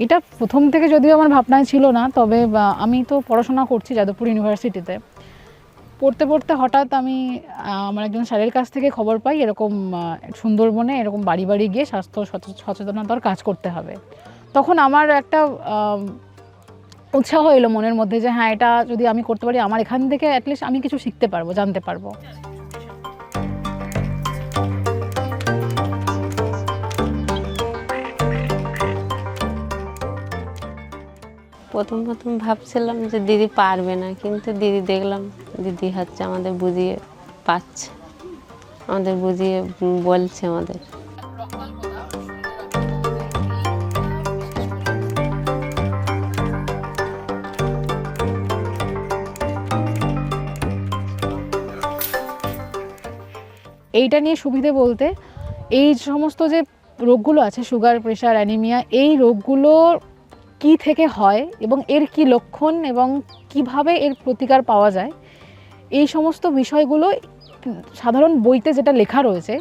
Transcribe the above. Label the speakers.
Speaker 1: এটা প্রথম থেকে যদিও আমার ভাবনায় ছিল না, তবে আমি তো পড়াশোনা করছি যাদবপুর ইউনিভার্সিটিতে। পড়তে পড়তে হঠাৎ আমি আমার একজন স্যারের কাছ থেকে খবর পাই এরকম সুন্দরবনে এরকম বাড়ি বাড়ি গিয়ে স্বাস্থ্য সচেতনতার কাজ করতে হবে। তখন আমার একটা উৎসাহ এলো মনের মধ্যে যে হ্যাঁ, এটা যদি আমি করতে পারি, আমার এখান থেকে অ্যাটলিস্ট আমি কিছু শিখতে পারবো, জানতে পারবো।
Speaker 2: প্রথম প্রথম ভাবছিলাম যে দিদি পারবে না, কিন্তু দিদি দেখলাম দিদি হচ্ছে আমাদের বুঝিয়ে পাচ্ছে, আমাদের বুঝিয়ে বলছে আমাদের।
Speaker 1: এইটা নিয়ে সুবিধে বলতে, এই সমস্ত যে রোগগুলো আছে, সুগার, প্রেশার, অ্যানিমিয়া, এই রোগগুলো কি থেকে হয় এবং এর কি লক্ষণ এবং কিভাবে এর প্রতিকার পাওয়া যায়, এই সমস্ত বিষয়গুলো সাধারণ বইতে যেটা লেখা রয়েছে